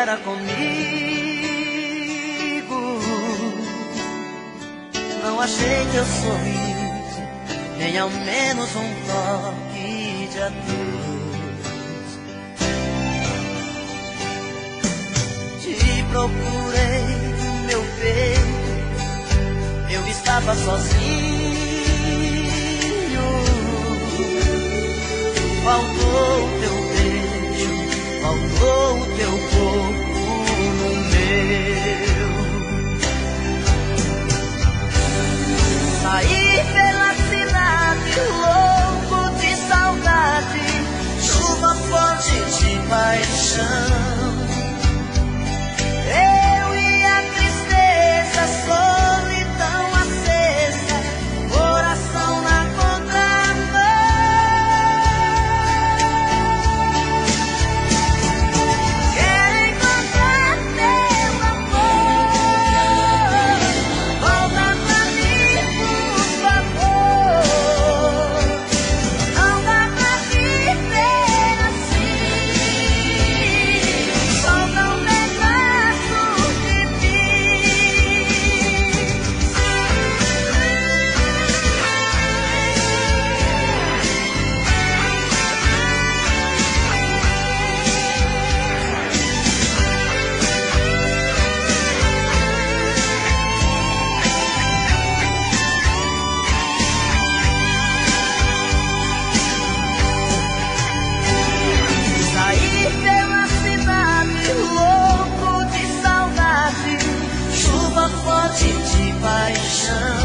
era comigo. Não achei teu sorriso, nem ao menos um toque de adeus. Te procurei no meu peito, eu estava sozinho. Faltou o teu beijo, faltou o teu corpo no meu. Saí pela cidade, louco de saudade, chuva forte de paixão. Eu e a tristeza, solidão acesa, coração na contramão. Quero encontrar teu amor, volta pra mim, por favor. Não dá pra viver assim, solta um pedaço de mim. Saí pela cidade, louco de saudade, chuva forte de paixão.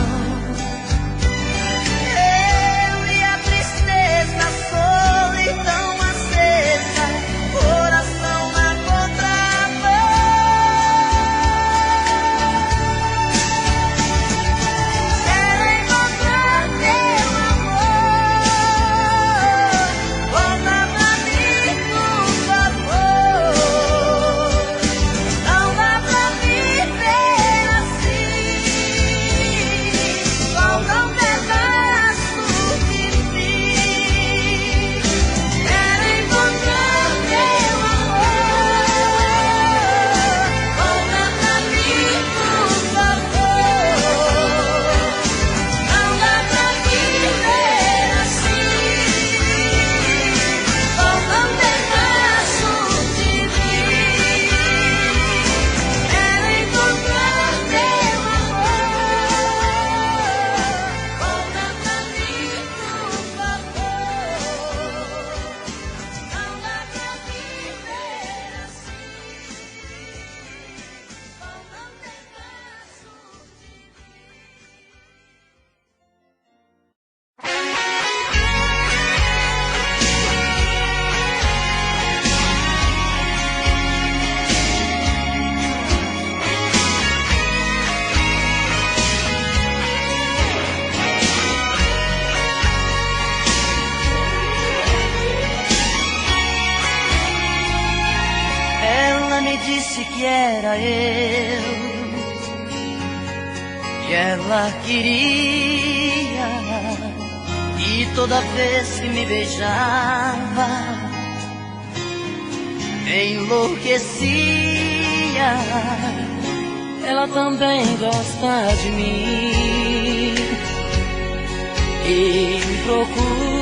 Eu e a tristeza, solidão acesa, coração na contramão. Quero encontrar teu amor, volta pra mim, por favor. Não dá pra viver assim, falta um pedaço de mim. Quero encontrar teu amor, volta pra mim, por favor. Não dá pra viver assim, falta um pedaço de mim. Quero encontrar teu amor, volta pra mim, por favor. Não dá pra viver assim, falta um pedaço de Ela me disse que era eu, que ela queria, e toda vez que me beijava, enlouquecia. Ela também gosta de mim e me procura.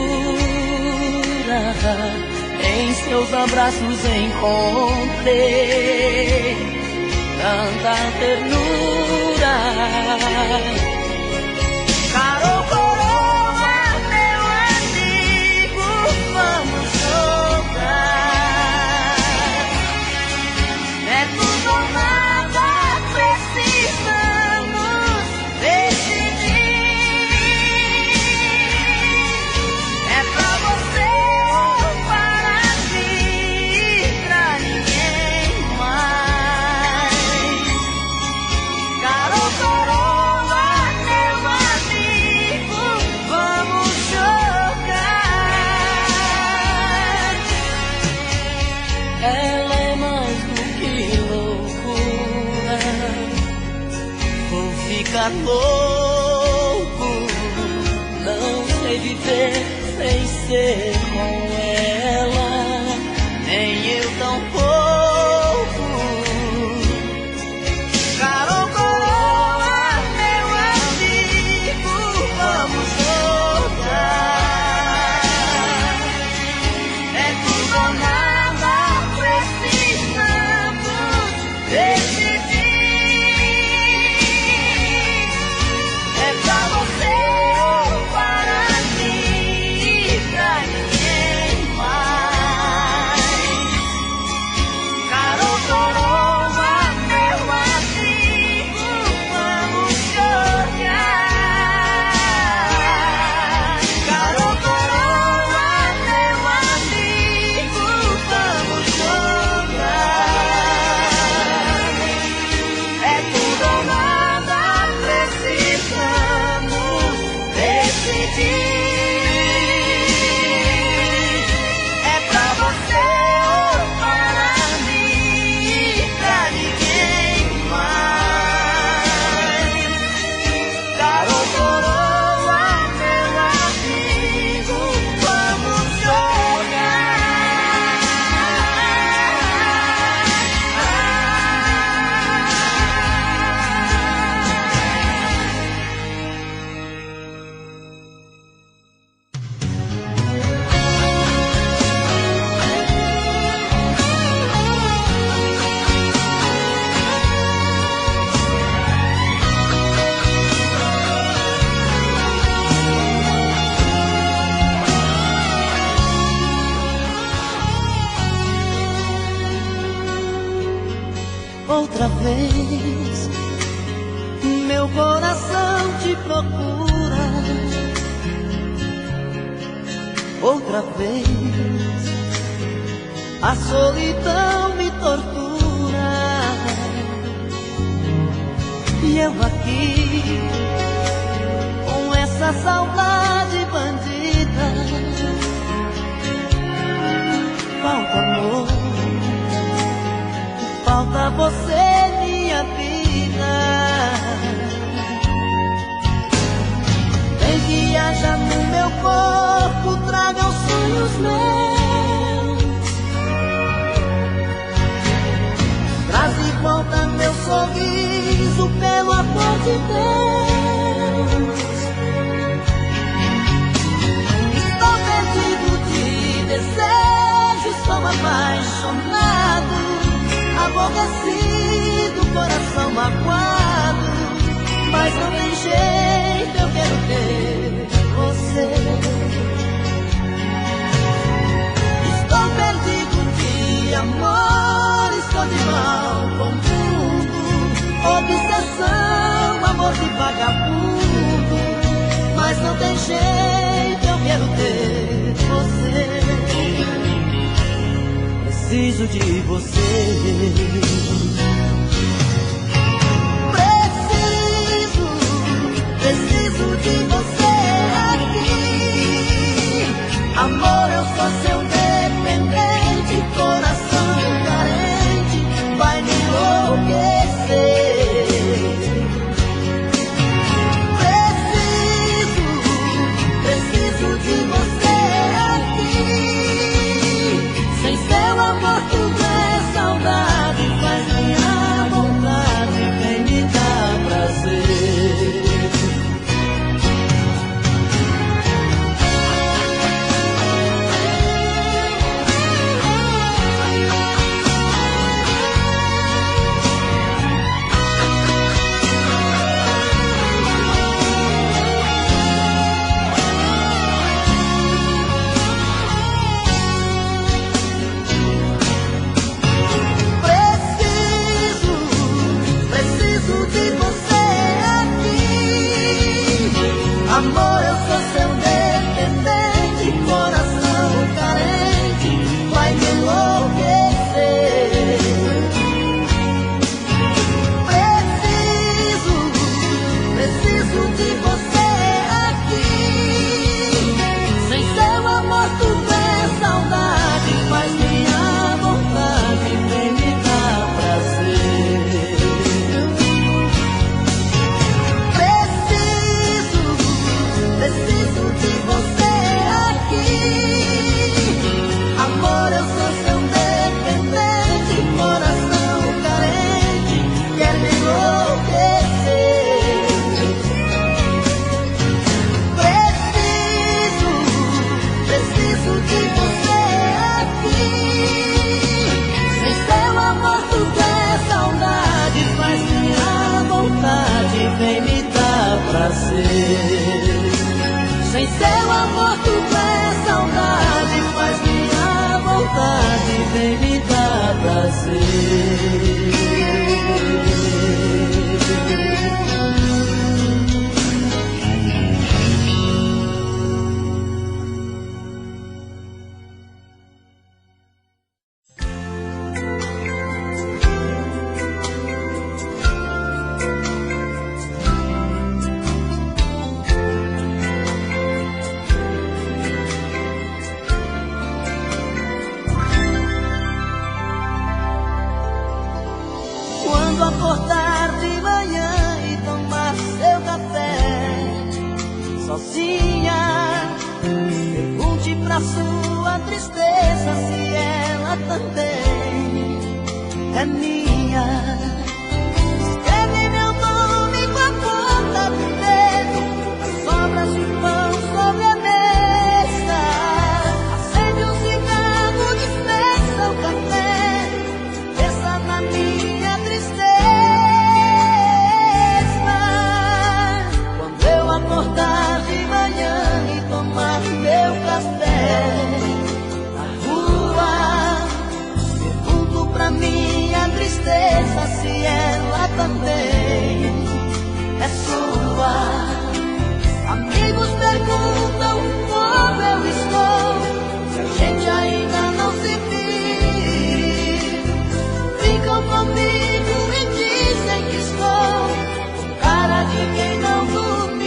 Em seus abraços encontrei tanta ternura. Caro coroa, meu amigo, vamos jogar. É tudo ou nada, precisamos decidir. É pra você ou para mim, pra ninguém mais. Caro coroa, meu amigo, vamos jogar. Ela é mais do que loucura, vou ficar louco, não sei viver sem ser com ela, nem eu tão pouco. vez meu coração te procura. Outra vez a solidão me tortura. E eu aqui com essa saudade bandida. Falta amor, falta você, minha vida. Vem, viaja no meu corpo, traga os sonhos meus. Traz de volta meu sorriso, pelo amor de Deus. Estou perdido de desejo, estou apaixonado, aborrecido, coração magoado. Mas não tem jeito, eu quero ter você. Estou perdido de amor, estou de mal com tudo. Obsessão, amor de vagabundo. Mas não tem jeito, eu quero ter você. Preciso de você. Preciso de você aqui. Amor, eu sou seu dependente, coração carente, vai me enlouquecer. Preciso de você aqui. Sem seu amor tudo é saudade, faz minha vontade, vem me dar prazer. Amor, eu sou seu dependente, coração carente, vai me enlouquecer. Preciso de você aqui. Sem seu amor tudo é saudade, faz minha vontade, vem me dar prazer. Preciso de você aqui. Amor, eu sou seu dependente, coração carente, quer me enlouquecer. Preciso de você aqui. Sem seu amor tudo é saudade, faz minha vontade, vem me dar prazer. Sem seu amor tudo é saudade, faz minha vontade, vem me dar prazer. Acordar de manhã e tomar seu café sozinha, pergunte pra sua tristeza se ela também é minha. Escreve meu nome com a ponta do dedo, as sobras de pão sobre a mesa. Acende um cigarro, dispensa o café, pensa na minha tristeza. Acordar de manhã e tomar meu café na rua, pergunto pra minha tristeza se também é sua. Amigos perguntam como eu estou, se a gente ainda não se viu. Ficam comigo e dizem que estou com cara de quem não dormiu.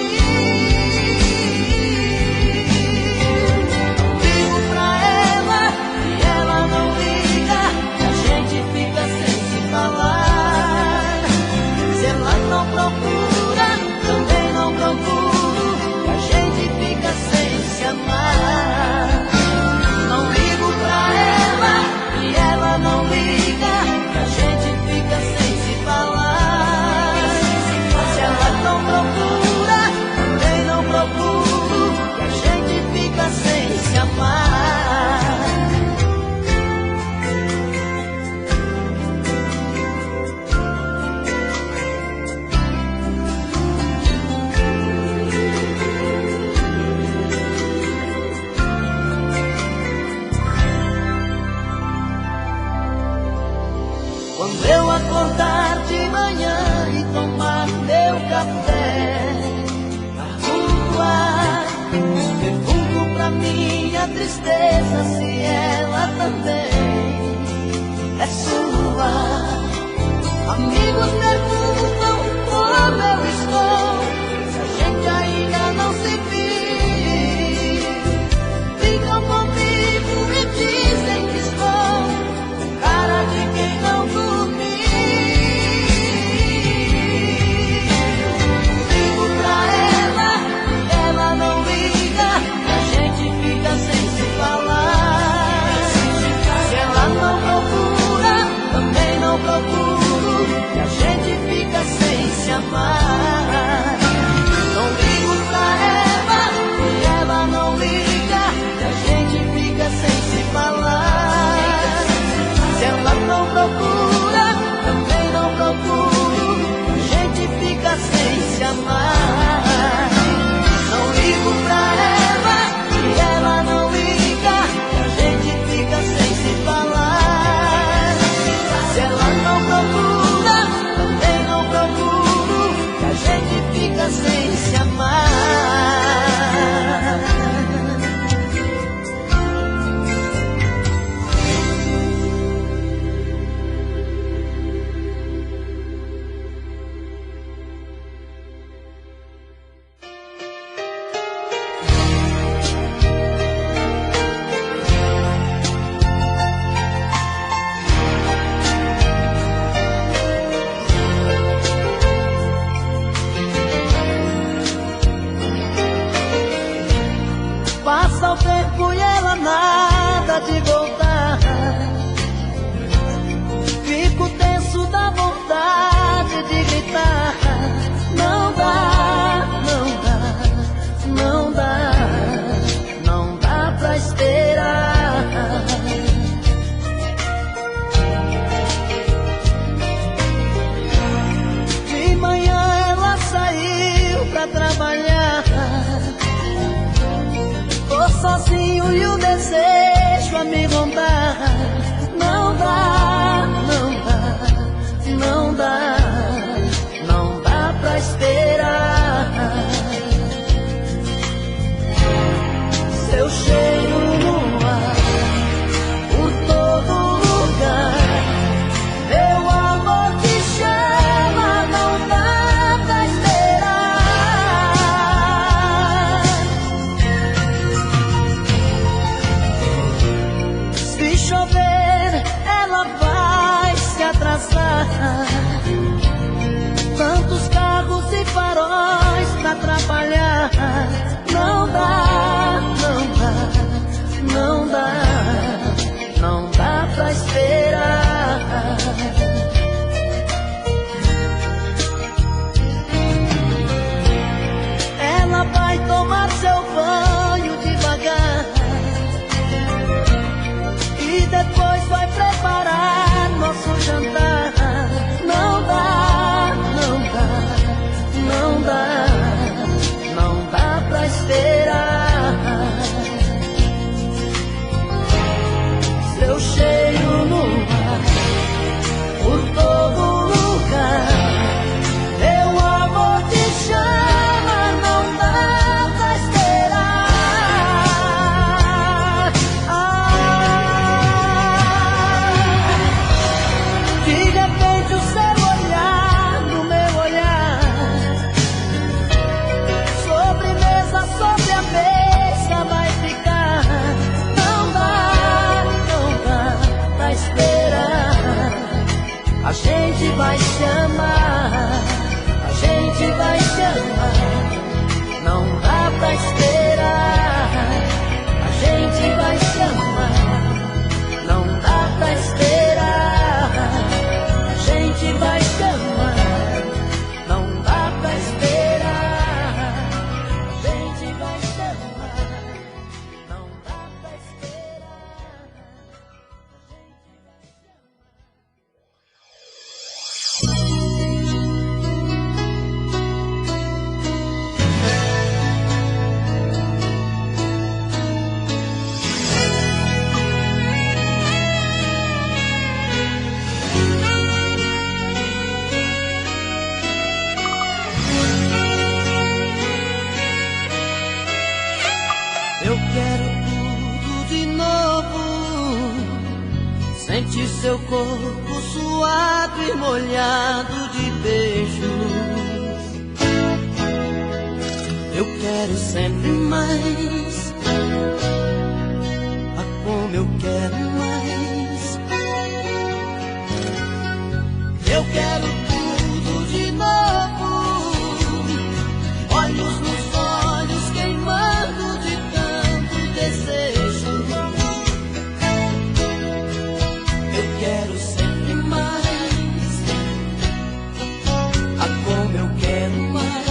Ligo pra ela e ela não liga, a gente fica sem se falar. Se ela não procura, também não procuro, a gente fica sem se amar. Não ligo pra ela e ela não liga, a gente fica sem se falar. Se ela não procura, também não procuro, a gente fica sem se amar. Quando eu acordar de manhã e tomar meu café na rua, pergunto pra minha tristeza se ela também é sua. Amigos perguntam como eu estou, se a gente ainda não se viu. Ficam comigo e dizem que estou com cara de quem não dormiu. Ligo pra ela e ela não liga, a gente fica sem se falar. Se ela não procura, também não procuro, e a gente fica sem se amar. Não ligo pra ela e ela não liga, e a gente fica sem se falar. Se ela não procura, também não procuro, a gente fica sem se amar. Não ligo pra ela e ela não liga, a gente fica sem se falar. Se ela não procura, também não procuro, a gente fica sem se amar. Passa o tempo e ela nada de voltar. Fico tenso da vontade de gritar. Não dá, não dá, não dá, não dá pra esperar. De manhã ela saiu pra trabalhar. Tô sozinho e o desejo a me rondar. Não dá, não dá, não dá, não dá pra esperar. Seu cheiro no ar, por todo lugar, meu amor te chama, não dá pra esperar. Se chover, ela vai se atrasar. Tantos carros e faróis pra atrapalhar. Não dá, não dá, não dá, não dá pra esperar. Ela vai tomar seu banho devagar e depois vai preparar nosso jantar. Não dá, não dá, não dá, não dá pra esperar. seu corpo suado e molhado de beijos. Eu quero sempre mais, ah, como eu quero mais. Eu quero tudo de novo, olhos nos olhos queimando de tanto desejo. Eu quero sempre mais, ah, como eu quero mais.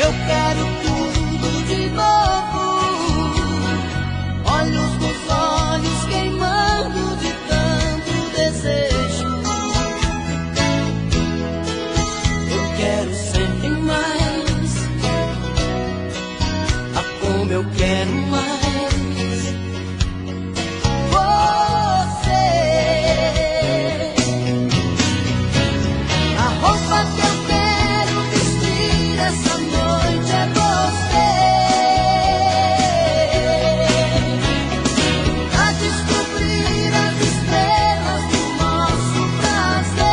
Eu quero tudo de novo, olhos nos olhos queimando de tanto desejo. Eu quero sempre mais, ah, como eu quero mais. Você, a roupa que eu quero vestir essa noite é você. A descobrir as estrelas do nosso prazer.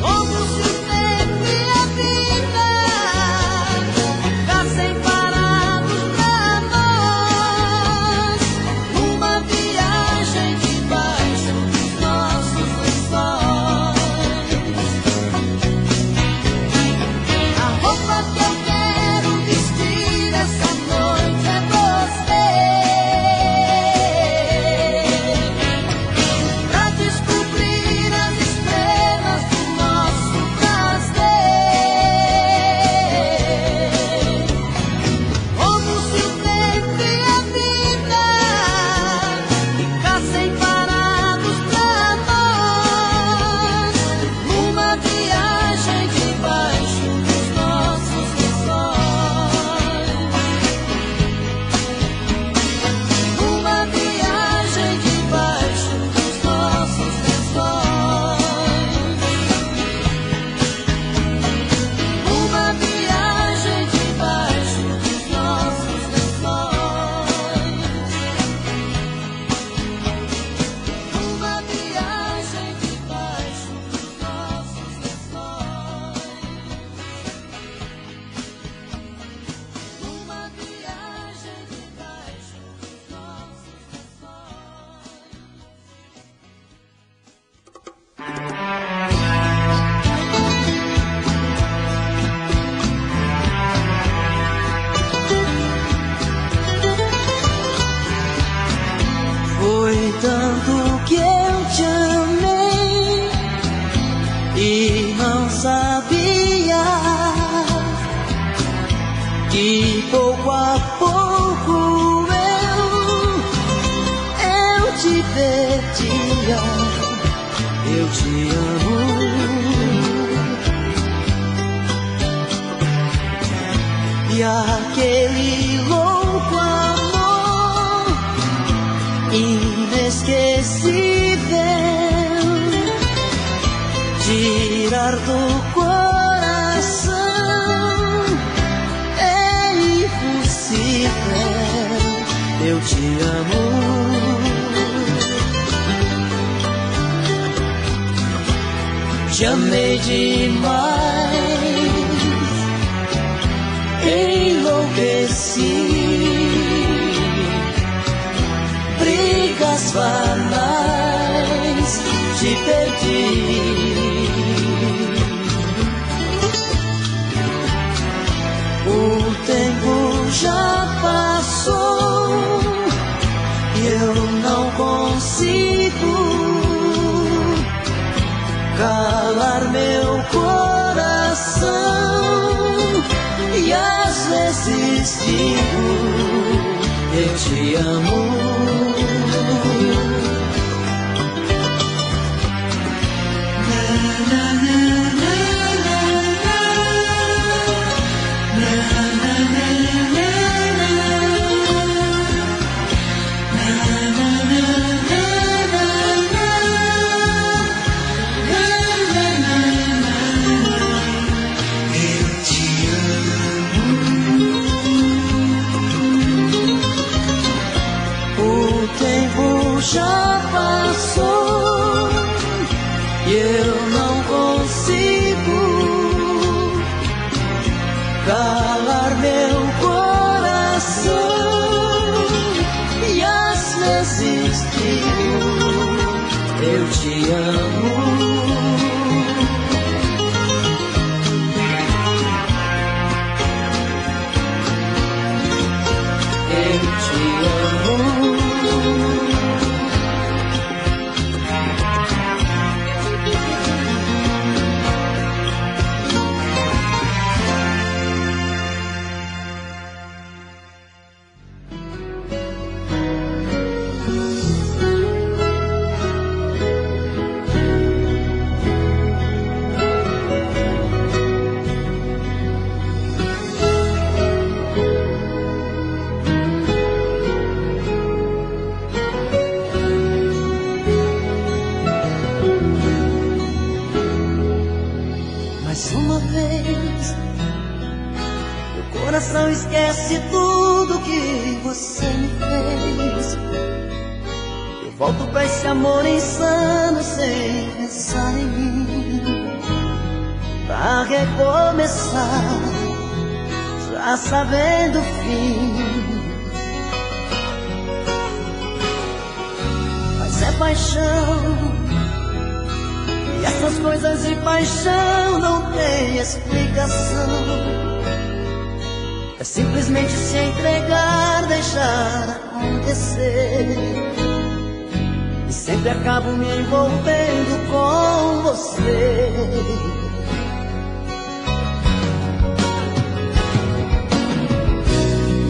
Como se o tempo e a vida ficassem parados pra nós, numa viagem debaixo dos nossos lençóis. A roupa que eu quero vestir essa noite é você. Pra descobrir as estrelas do nosso prazer. Como se o tempo e a vida ficassem parados pra nós, numa viagem debaixo dos nossos lençóis. Numa viagem debaixo dos nossos lençóis. Uma viagem debaixo dos nossos lençóis. Uma viagem debaixo dos nossos lençóis. Uma viagem debaixo dos nossos Foi tanto que eu te amei e não sabia que pouco a pouco eu te perdia. Eu te amo. E aquele louco amor tirar do coração. É impossível, eu te amo. Te amei demais, enlouqueci. Brigas banais, te perdi. O tempo já passou e eu não consigo calar meu coração. E às vezes digo, eu te amo. Já passou e eu não consigo calar meu coração. E às vezes digo, eu te amo. Eu te amo. Coração esquece tudo que você me fez. Eu volto pra esse amor insano sem pensar em mim, pra recomeçar, já sabendo o fim. Mas é paixão, e essas coisas de paixão não tem explicação. É simplesmente se entregar, deixar acontecer. E sempre acabo me envolvendo com você.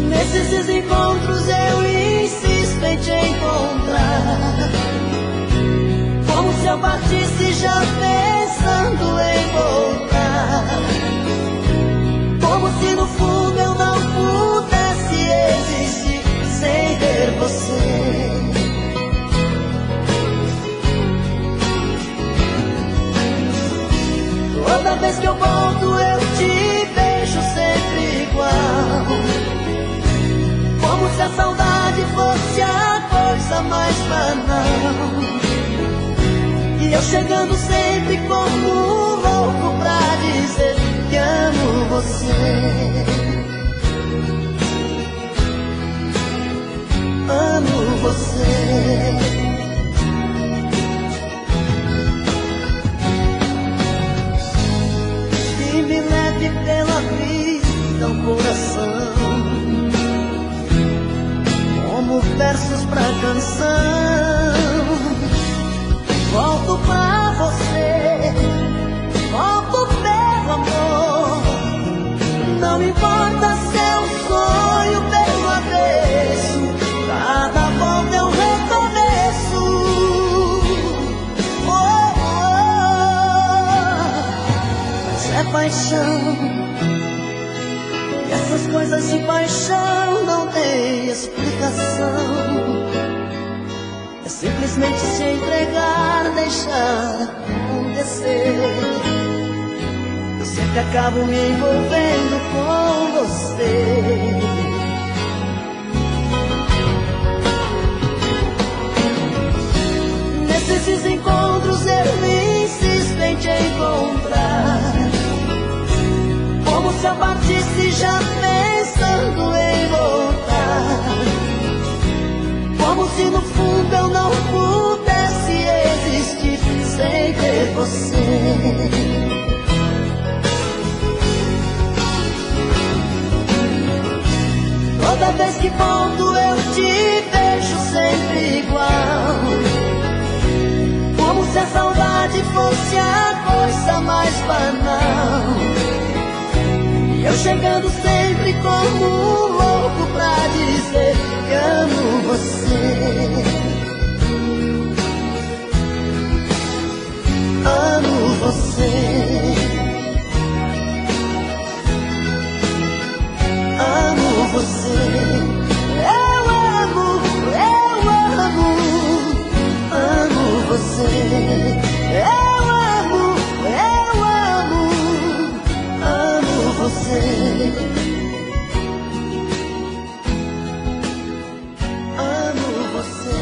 Nesses desencontros eu insisto em te encontrar, como se eu partisse já pensando em voltar. Como se no fundo eu não pudesse existir sem ter você. Toda vez que eu volto eu te vejo sempre igual, como se a saudade fosse a coisa mais banal. E eu chegando sempre como um louco pra dizer que amo você. Amo você. E me leve pela vida ao coração, como versos pra canção. Volto pra você, volto pelo amor. Não importa se é um sonho pelo avesso, cada volta é um recomeço. Oh, oh. Mas é paixão, e essas coisas de paixão não tem explicação. É simplesmente se entregar, deixar acontecer. que acabo me envolvendo com você. Nesses encontros eu insisto em te encontrar, como se eu partisse já pensando em voltar, como se no fundo eu não pudesse existir sem ter você. Toda vez que volto eu te vejo sempre igual, como se a saudade fosse a coisa mais banal. E eu chegando sempre como um louco pra dizer que amo você. Amo você. Amo você. Eu amo você. Eu amo você. Amo você.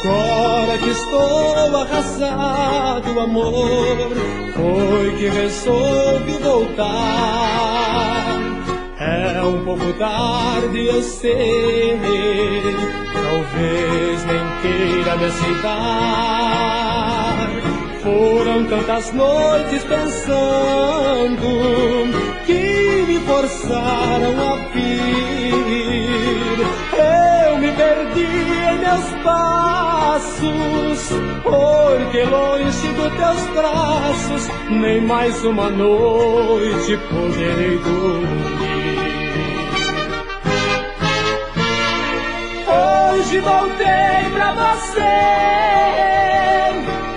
Agora que estou arrasado, amor, foi que resolvi voltar. É um pouco tarde, eu sei, talvez nem queira me aceitar. Foram tantas noites pensando que me forçaram a vir. Eu me perdi em meus passos, porque longe dos teus braços nem mais uma noite poderei dormir. Hoje voltei pra você,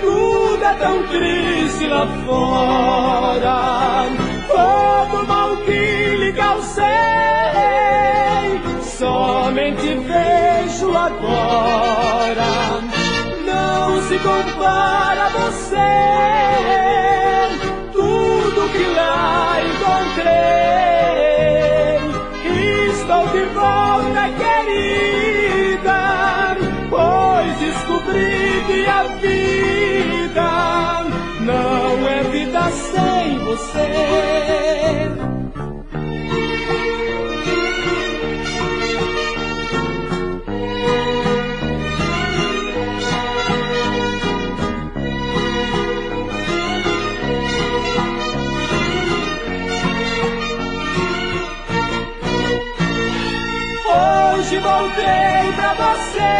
tudo é tão triste lá fora, todo mal que lhe causei, somente vejo agora, não se compara a você, tudo que lá encontrei. Estou de volta, querida, pois descobri que a vida não é vida sem você. Hoje voltei pra você,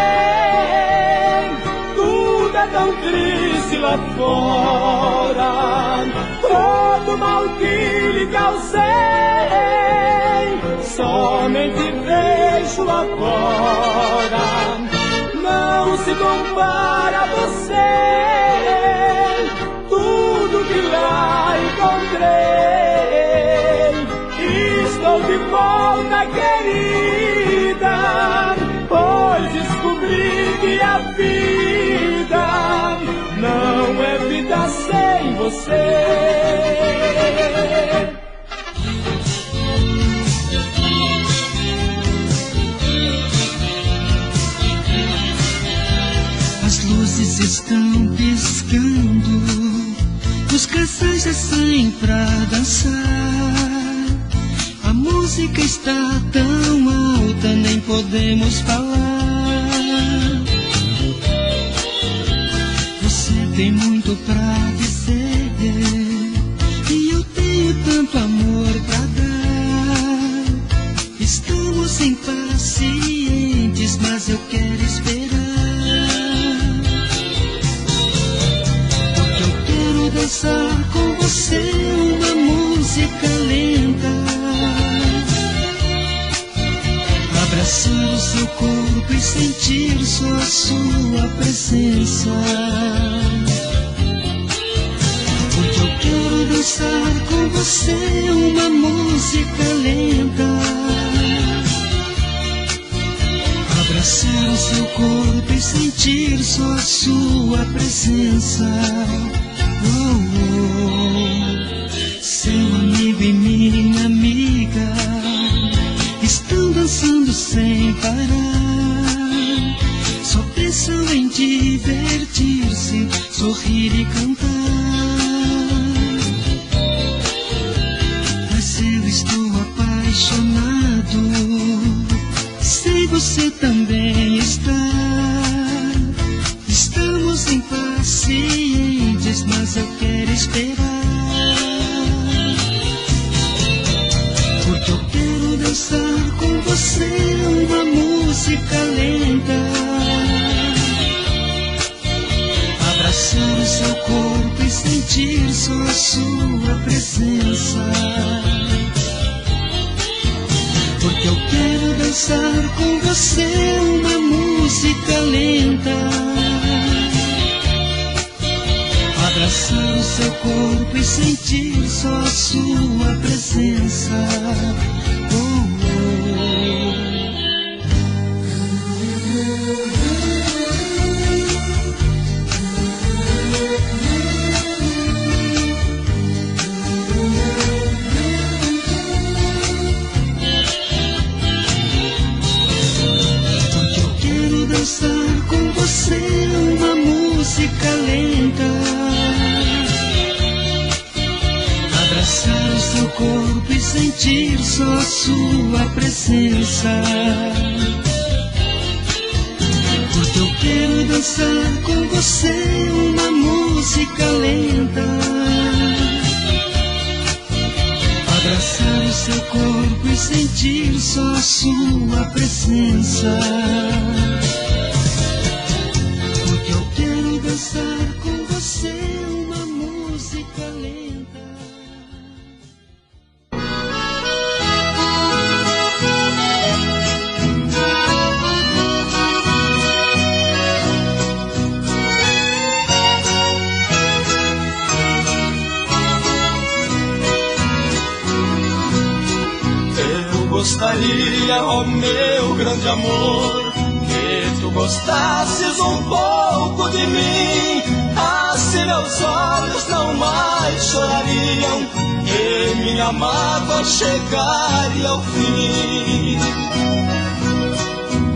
tudo é tão triste lá fora, todo mal que lhe causei, somente vejo agora, não se compara a você, tudo que lá encontrei. Estou de volta, querida, pois descobri que a vida não é vida sem você. As luzes estão piscando, os casais já saem pra dançar. A música está tão alta, nem podemos falar. Você tem muito pra dizer, e eu tenho tanto amor pra dar. Estamos impacientes, mas eu quero esperar, porque eu quero dançar seu corpo e sentir só a sua presença. Porque eu quero dançar com você uma música lenta, abraçar o seu corpo e sentir só a sua presença. Oh, oh. Seu amigo e minha amiga estão dançando sem parar, só pensam em divertir-se, sorrir e cantar. Mas eu estou apaixonado, sei você também está. Estamos impacientes, mas eu quero esperar, porque eu quero dançar com você uma música lenta, abraçar o seu corpo e sentir só a sua presença. Porque eu quero dançar com você uma música lenta, abraçar o seu corpo e sentir só a sua presença. Oh, porque eu quero dançar com você uma música lenta, abraçar o seu corpo e sentir só a sua presença. Porque eu quero dançar com você uma música lenta, abraçar o seu corpo e sentir só a sua presença. Porque eu quero dançar com você uma música lenta. Gostaria, ó meu grande amor, que tu gostasses um pouco de mim, assim meus olhos não mais chorariam e minha mágoa chegaria ao fim.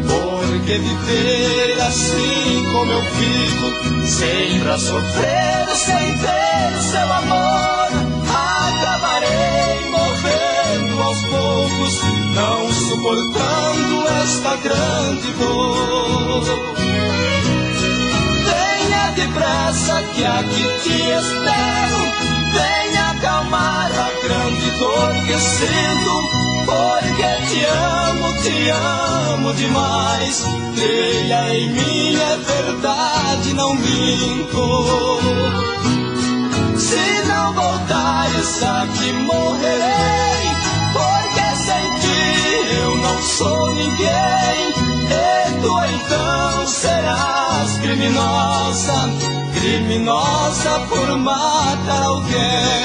Porque viver assim como eu vivo, sempre a sofrer sem ter seu amor, acabarei morrendo aos poucos, não suportando esta grande dor. Venha depressa que aqui te espero, venha acalmar a grande dor que sinto, porque te amo demais. Creia em mim, é verdade, não minto. Se não voltares aqui morrerei, porque sem ti eu não sou ninguém. E tu então serás criminosa, criminosa por matar alguém.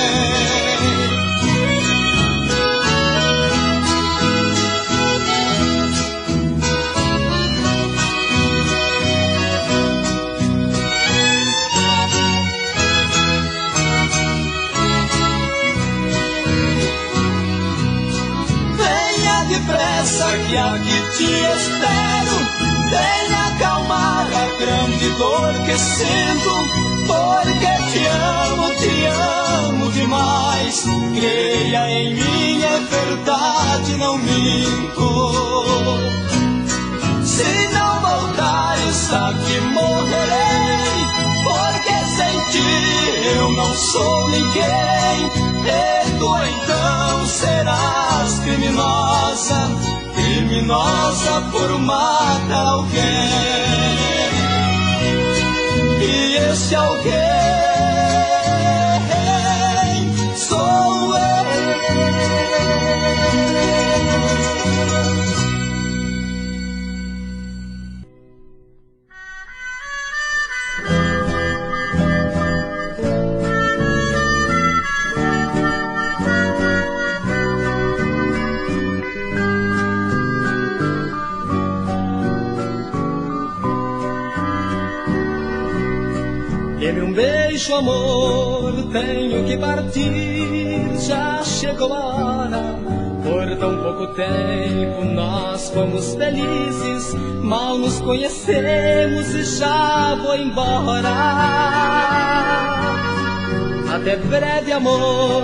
Depressa que aqui te espero, venha acalmar a grande dor que sinto, porque te amo demais. Creia em mim, é verdade, não minto. Se não voltares aqui morrerei, porque sem ti eu não sou ninguém. E tu então serás criminosa, criminosa por matar alguém. E esse alguém sou eu. Dê-me um beijo, amor, tenho que partir, já chegou a hora. Por tão pouco tempo nós fomos felizes, mal nos conhecemos e já vou embora. Até breve, amor,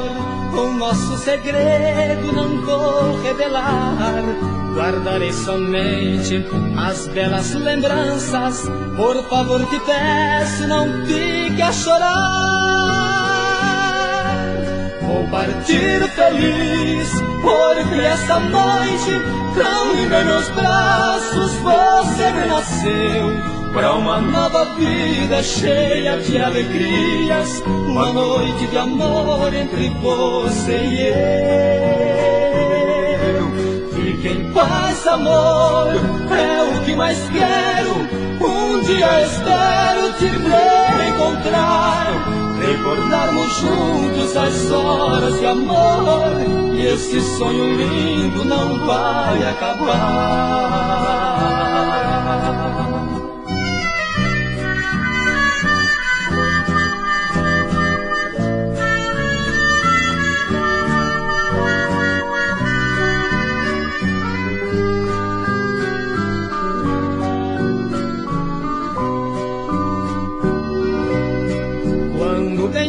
o nosso segredo não vou revelar. Guardarei somente as belas lembranças. Por favor, te peço, não fique a chorar. Vou partir feliz, porque essa noite tão linda em meus braços você renasceu. Pra uma nova vida cheia de alegrias, uma noite de amor entre você e eu. Fique em paz, amor, é o que mais quero. Um dia espero te reencontrar, recordarmos juntos as horas de amor, e esse sonho lindo não vai acabar.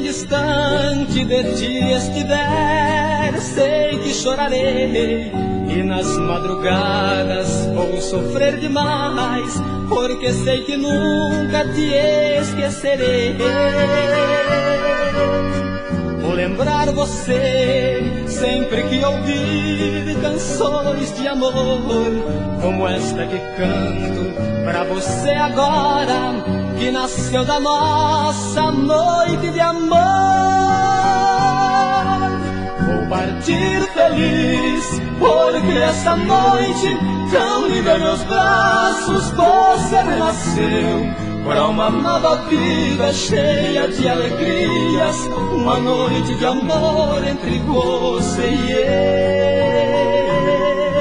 Distante de ti estiver, sei que chorarei, e nas madrugadas vou sofrer demais, porque sei que nunca te esquecerei. Vou lembrar você sempre que ouvir canções de amor, como esta que canto pra você agora, que nasceu da nossa noite de amor. Vou partir feliz, porque essa noite tão linda em meus braços você renasceu. Pra uma nova vida cheia de alegrias, uma noite de amor entre você e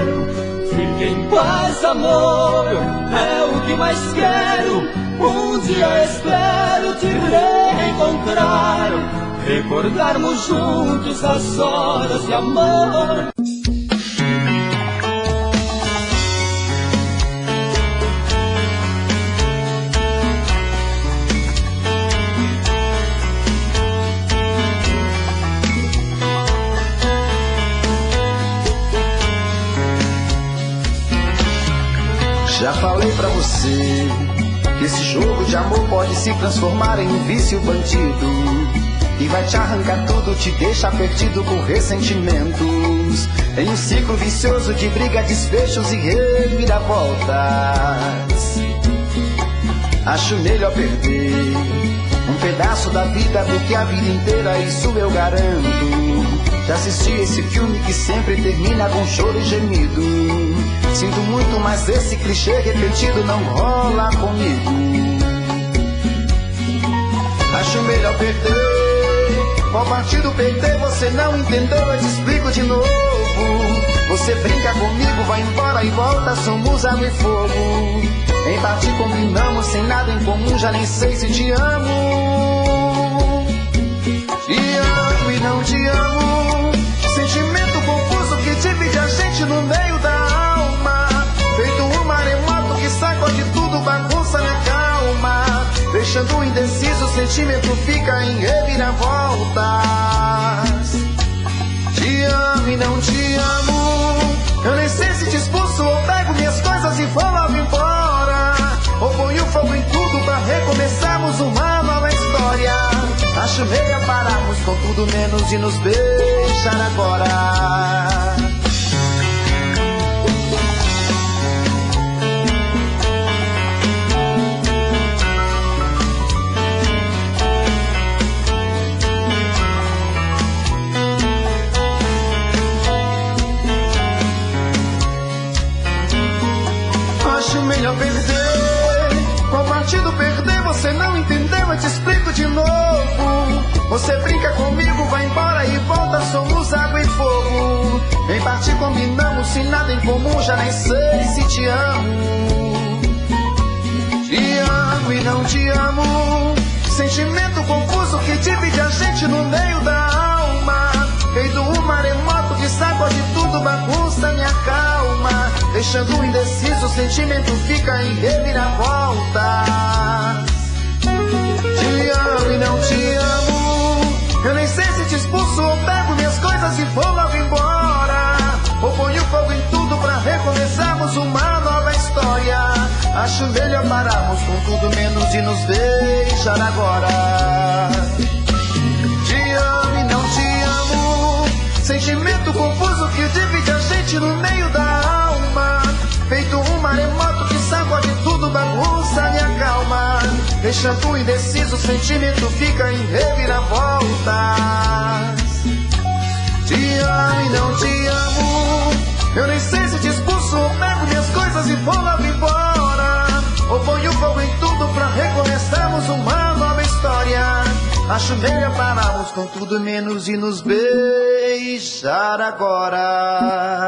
eu. Fique em paz, amor, é o que mais quero. Um dia espero te reencontrar, recordarmos juntos as horas de amor. Já falei pra você que esse jogo de amor pode se transformar em um vício bandido, e vai te arrancar tudo, te deixar perdido com ressentimentos, em um ciclo vicioso de briga, desfechos e reviravoltas. Acho melhor perder um pedaço da vida do que a vida inteira, isso eu garanto. Já assisti esse filme que sempre termina com choro e gemido. Sinto muito, mas esse clichê repetido não rola comigo. Acho melhor perder. Qual partido perder você não entendeu? Eu te explico de novo. Você brinca comigo, vai embora e volta, somos água e fogo. Em partir combinamos, sem nada em comum, já nem sei se te amo. Te amo e não te amo. Sentimento confuso que divide a gente no meio da alma. Feito um maremoto que sacode tudo, bagunça na calma. Deixando indeciso, o sentimento fica em reviravoltas. Te amo e não te amo. Eu nem sei se te expulso ou pego minhas coisas e vou logo embora, ou ponho fogo em tudo pra recomeçarmos uma nova história. Acho melhor pararmos com tudo menos de nos beijar agora. Acho melhor perder. Qual partido perder? Você Você não entendeu, eu te explico de novo. Você brinca comigo, vai embora e volta, somos água e fogo. Em parte combinamos, sem nada em comum, já nem sei se te amo. Te amo e não te amo. Sentimento confuso que divide a gente no meio da alma. Feito um maremoto que sacode tudo, bagunça minha calma. Deixando indeciso, o sentimento fica em reviravolta. Te amo e não te amo. Eu nem sei se te expulso ou pego minhas coisas e vou logo embora. Ou ponho fogo em tudo pra recomeçarmos uma nova história. Acho melhor pararmos com tudo menos de nos beijar agora. Te amo e não te amo. Sentimento confuso que divide a gente no meio da alma. Feito um maremoto que sacode tudo, bagunça minha calma. Deixando indeciso, o sentimento fica em reviravoltas. Te amo e não te amo. Eu nem sei se te expulso ou pego minhas coisas e vou logo embora. Ou ponho fogo em tudo pra recomeçarmos uma nova história. Acho melhor pararmos com tudo menos de nos beijar agora.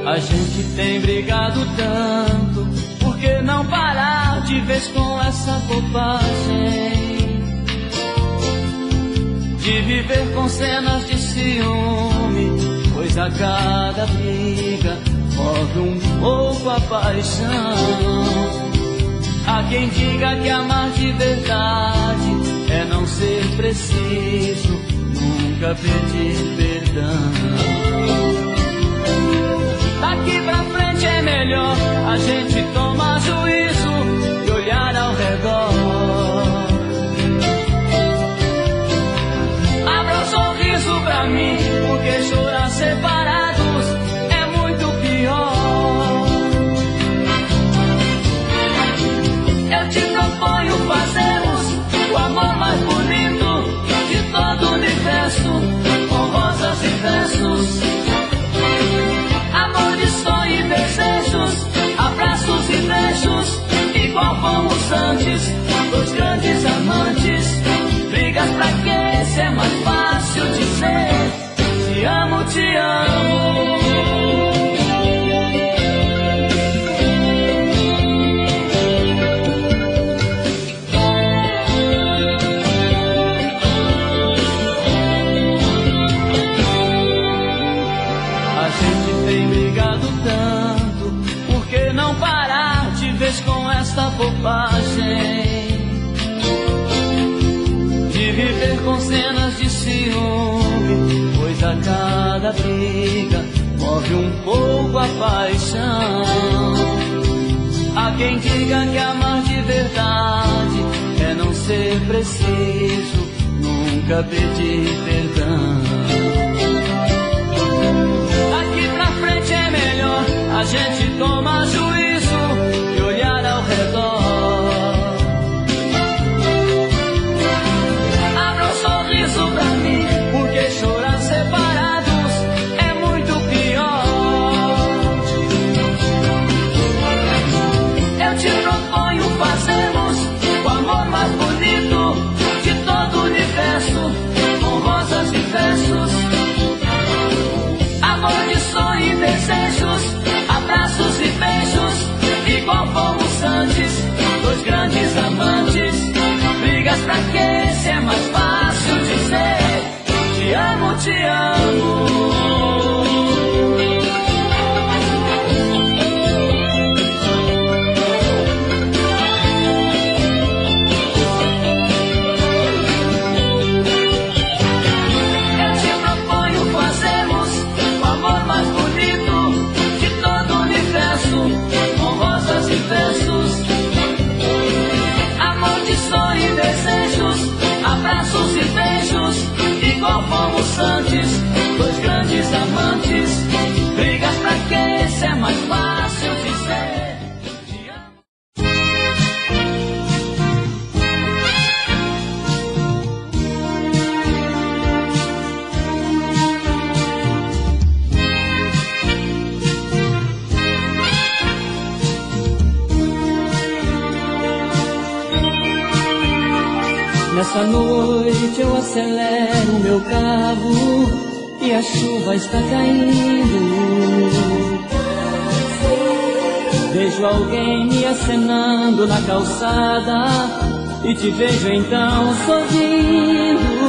A gente tem brigado tanto, por que não parar de vez com essa bobagem? De viver com cenas de ciúme, pois a cada briga move um pouco a paixão. Há quem diga que amar de verdade é não ser preciso, nunca pedir perdão. Daqui pra frente é melhor a gente tomar juízo e olhar ao redor. Abra um sorriso pra mim, porque chorar separados é muito pior. Eu te proponho fazermos o amor mais bonito de todo o universo, com rosas e versos. Amor de sonho e desejos, abraços e beijos, igual fomos antes, dois grandes amantes. Brigas pra quê? Se é mais fácil dizer te amo, te amo. Com esta bobagem de viver com cenas de ciúme, pois a cada briga move um pouco a paixão. Há quem diga que amar de verdade é não ser preciso, nunca pedir perdão. Daqui pra frente é melhor a gente tomar juízo e olhar ao redor. Abra um sorriso pra mim, porque chorar separados é muito pior. Eu te proponho fazermos o amor mais bonito de todo o universo, com rosas e versos. Amor de sonho e desejos, abraços e beijos, igual fomos antes, dois grandes amantes. Brigas pra quê? Se é mais fácil dizer te amo, te amo. Abraços e beijos, igual fomos antes, dois grandes amantes. Brigas pra quê? Se é mais fácil dizer te amo. Nessa noite eu acelero o meu carro e a chuva está caindo. Vejo alguém me acenando na calçada e te vejo então sorrindo.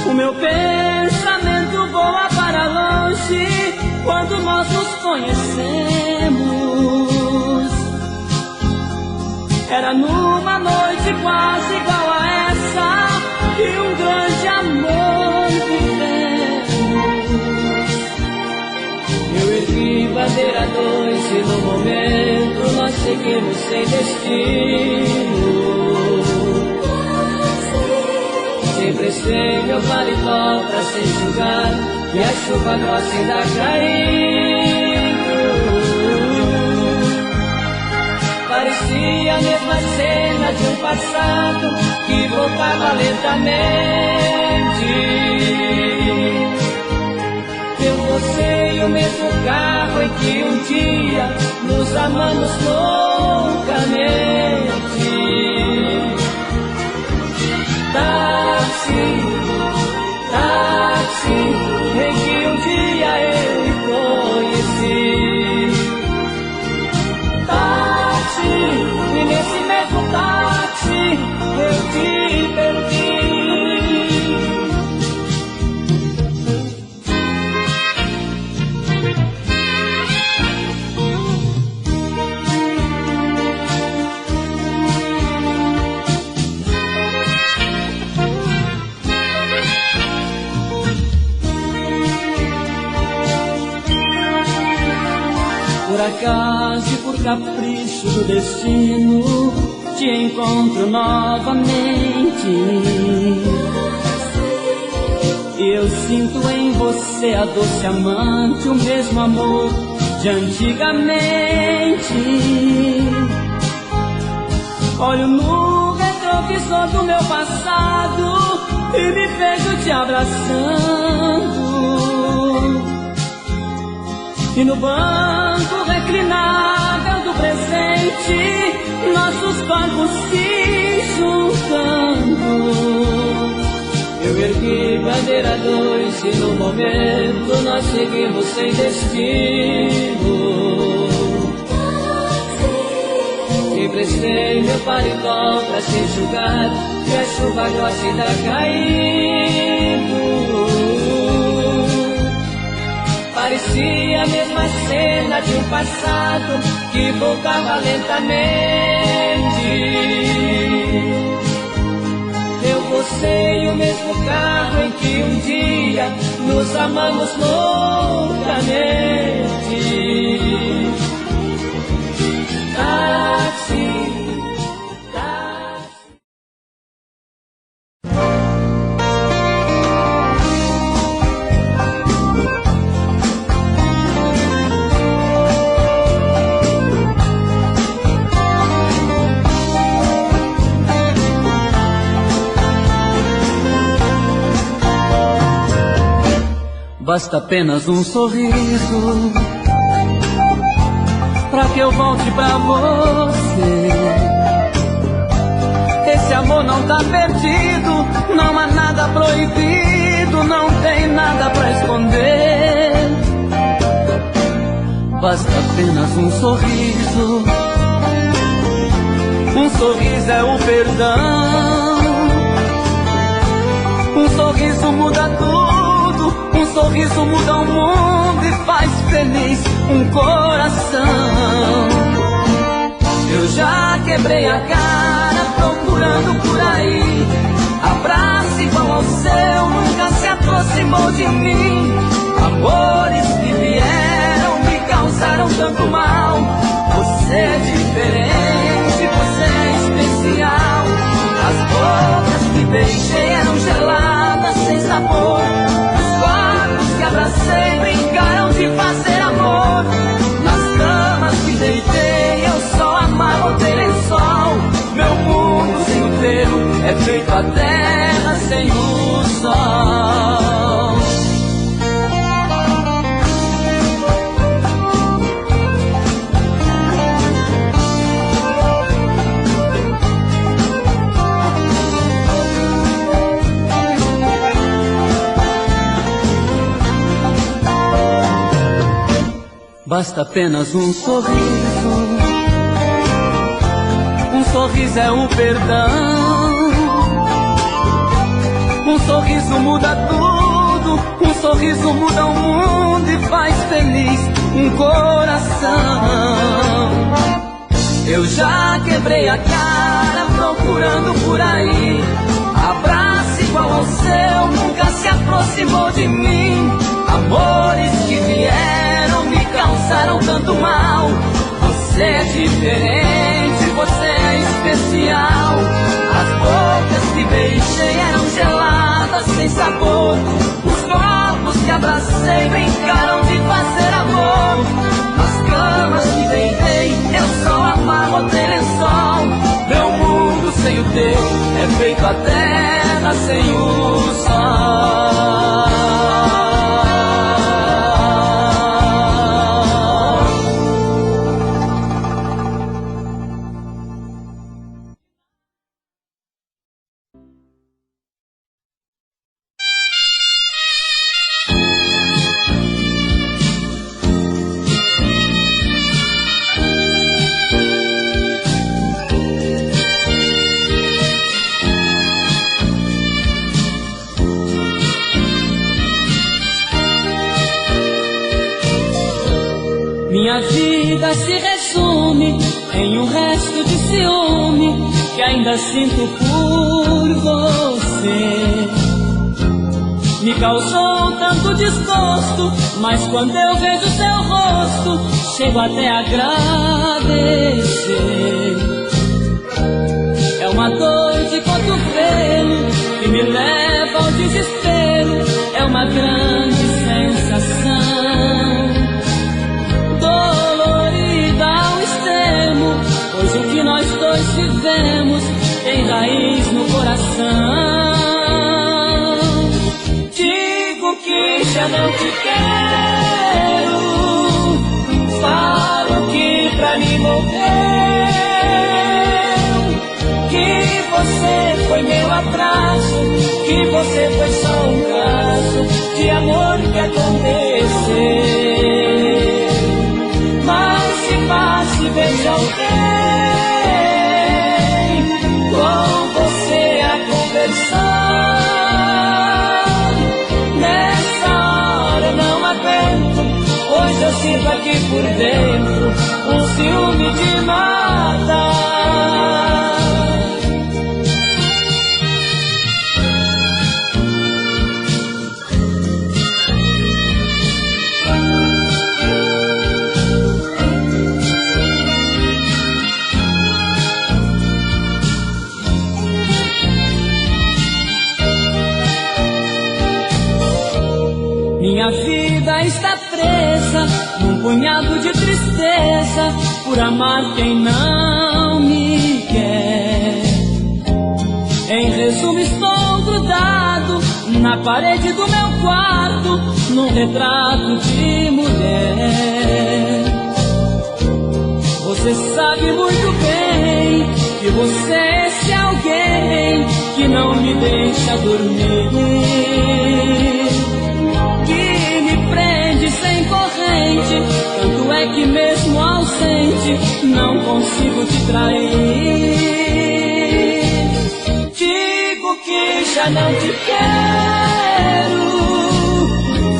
O meu pensamento voa para longe quando nós nos conhecemos. Era numa noite quase igual a essa que um grande amor vivemos. Eu ergui bandeira 2 e no momento nós seguimos sem destino. Emprestei meu paletó pra se enxugar e a chuva grossa ainda caindo. Parecia a mesma cena de um passado que voltava lentamente. Eu, você e o mesmo carro em que um dia nos amamos loucamente. Táxi, táxi, em que um dia eu me conheci. Táxi, e nesse mesmo táxi eu te perdi. Por acaso e por capricho do destino te encontro novamente. E eu sinto em você a doce amante, o mesmo amor de antigamente. Olho no retrovisor do meu passado e me vejo te abraçando. E no banco reclinável do presente, nossos corpos se juntando. Eu ergui bandeira 2 e no momento nós seguimos sem destino. Emprestei meu paletó pra se enxugar e a chuva grossa ainda caindo. Parecia a mesma cena de um passado que voltava lentamente. Eu, você e o mesmo carro em que um dia nos amamos loucamente. Táxi, táxi. Basta apenas um sorriso pra que eu volte pra você. Esse amor não tá perdido, não há nada proibido, não tem nada pra esconder. Basta apenas um sorriso é o perdão. Um sorriso muda tudo, um sorriso muda o mundo e faz feliz um coração. Eu já quebrei a cara procurando por aí abraço igual ao seu, nunca se aproximou de mim. Amores que vieram me causaram tanto mal. Você é diferente, você é especial. As bocas que beijei eram geladas, sem sabor. Os corpos que abracei brincaram de fazer amor. Nas camas que deitei eu só amava o teu lençol. Meu mundo sem o teu é feito a terra sem o sol. basta apenas um sorriso. Um sorriso é o perdão. Um sorriso muda tudo. Um sorriso muda o mundo e faz feliz um coração. Eu já quebrei a cara procurando por aí abraço igual ao seu, nunca se aproximou de mim. Amores que vieram me causaram tanto mal. Você é diferente, você é especial. As bocas que beijei eram geladas, sem sabor. Os corpos que abracei brincaram de fazer amor. Nas camas que deitei eu só amarrotei lençol. Meu mundo sem o teu é feito a terra sem o sol. Minha vida se resume em um resto de ciúme que ainda sinto por você. Me causou tanto desgosto, mas quando eu vejo seu rosto, chego até a agradecer. É uma dor de cotovelo que me leva ao desespero, é uma grande sensação. Dolorida ao extremo, pois o que nós dois vivemos tem raiz no coração. Digo que já não te quero, falo que pra mim morreu, que você foi meu atraso, que você foi só um caso de amor que aconteceu. Mas se passe, veja alguém com você a conversar. Nessa hora eu não aguento, pois eu sinto aqui por dentro um ciúme de matar. Minha vida está presa num punhado de tristeza por amar quem não me quer. Em resumo, estou grudado na parede do meu quarto num retrato de mulher. Você sabe muito bem que você é esse alguém que não me deixa dormir, que me prende sem corrente, tanto é que mesmo ausente não consigo te trair. Digo que já não te quero,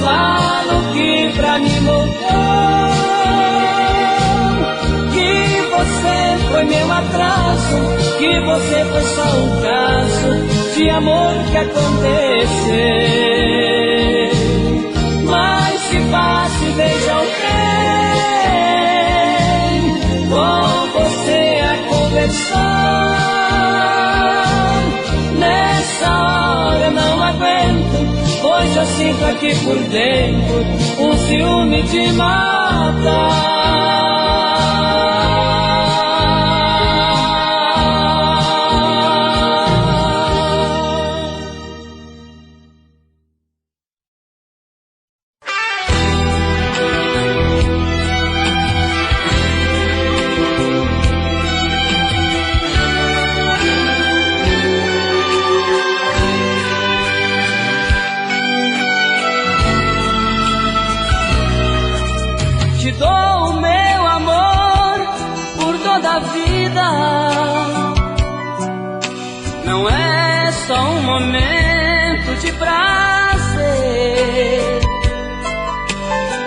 falo que pra mim morreu, que você foi meu atraso, que você foi só um caso de amor que aconteceu. Mas se passe, veja alguém com você a conversar. Nessa hora eu não aguento, pois eu sinto aqui por dentro um ciúme de matar. Te dou da vida não é só um momento de prazer.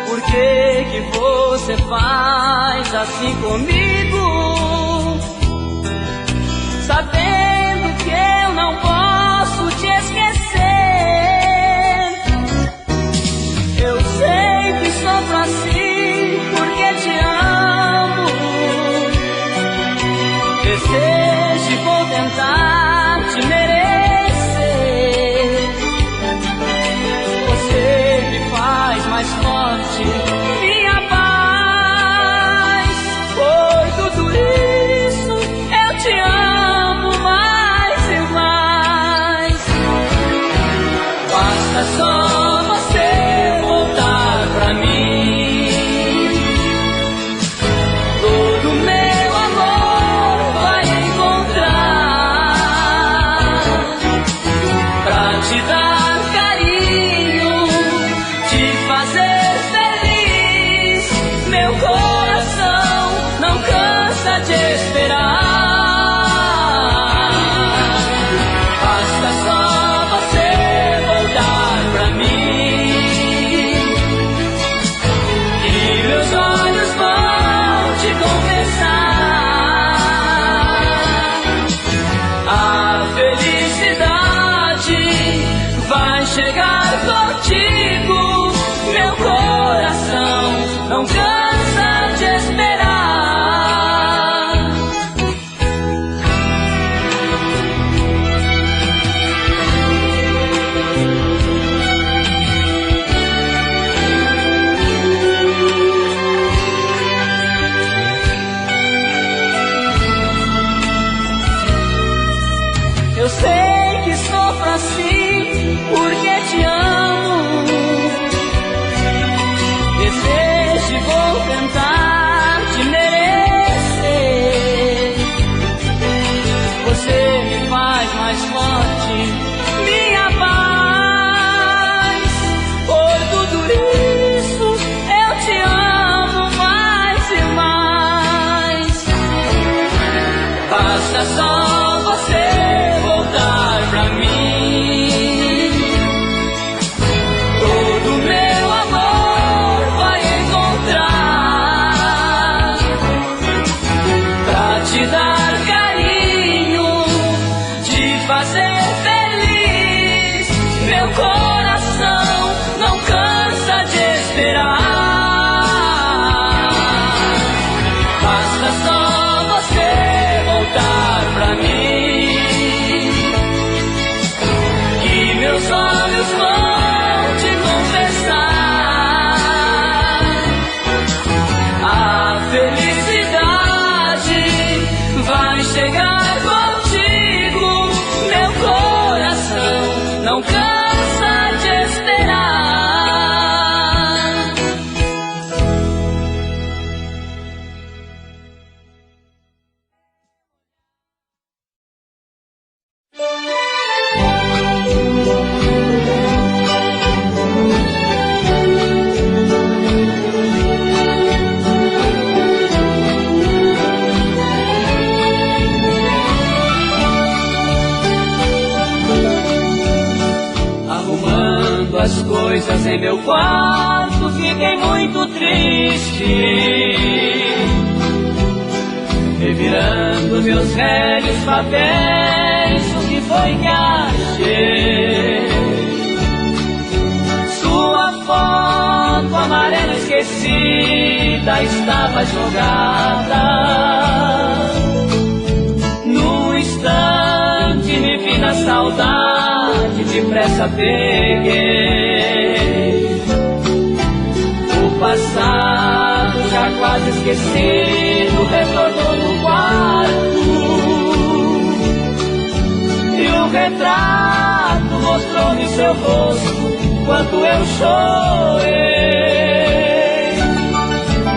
Por que que você faz assim comigo, sabendo que eu não posso te esquecer? Eu sei que sofro assim porque te amo. Desejo, vou tentar te merecer. Você me faz mais forte, minha paz. Por tudo isso eu te amo mais e mais. Basta só você voltar pra mim. Todo meu amor vai encontrar pra te dar carinho, te fazer feliz. Meu coração não cansa de esperar. Basta só você voltar pra mim, e meus olhos vão te confessar. A felicidade vai chegar contigo. Meu coração não cansa de esperar. Eu sei que sofro assim porque te amo. Desejo e vou tentar te merecer. Você me faz mais forte, minha paz. Por tudo isso eu te amo mais e mais. Basta só você voltar pra mim. Todo meu amor vai encontrar pra te dar carinho, te fazer feliz. Meu coração não cansa de esperar. Basta só você voltar pra mim, que meus olhos vão te confessar. A felicidade vai chegar contigo. Meu coração não cansa de esperar. Arrumando as coisas em meu quarto, fiquei muito triste. Revirando meus velhos papéis, o que foi que achei? Sua foto amarela esquecida estava jogada. Num instante me vi na saudade, depressa peguei o passado já quase esquecido, retornou no quarto. E o retrato mostrou-me seu rosto quanto eu chorei.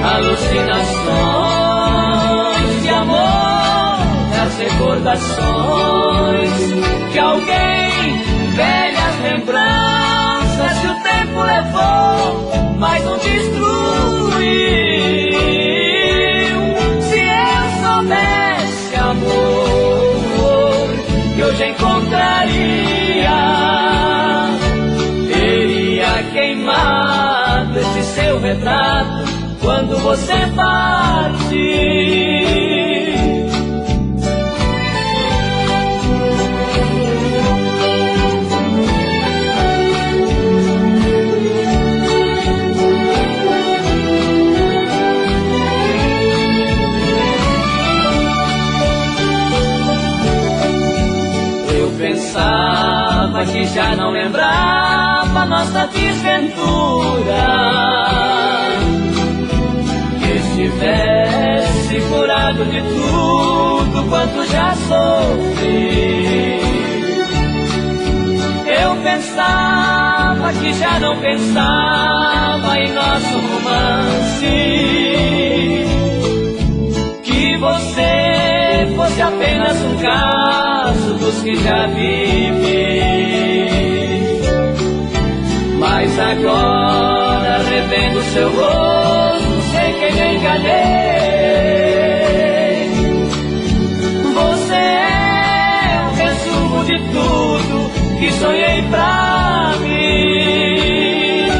Alucinações de amor, as recordações de alguém, velhas lembranças que o tempo levou, mas não destruiu. Se eu soubesse hoje encontraria, teria queimado esse seu retrato quando você partir. Pensava que já não lembrava nossa desventura, que estivesse curado de tudo quanto já sofri. Eu pensava que já não pensava em nosso romance, que você fosse apenas um caso dos que já vivi. Mas agora, revendo seu rosto, sei que me enganei. Você é o resumo de tudo que sonhei pra mim.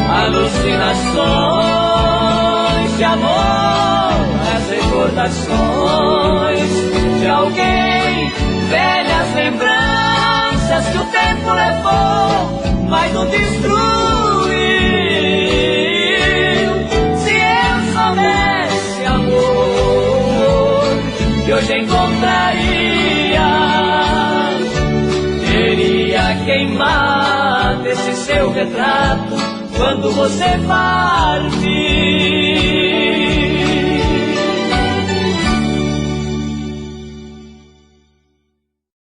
Alucinações de amor, as recordações de alguém, velhas lembranças que o tempo levou, mas não destruiu. Se eu soubesse, amor, que hoje encontraria, teria queimado esse seu retrato quando você partir.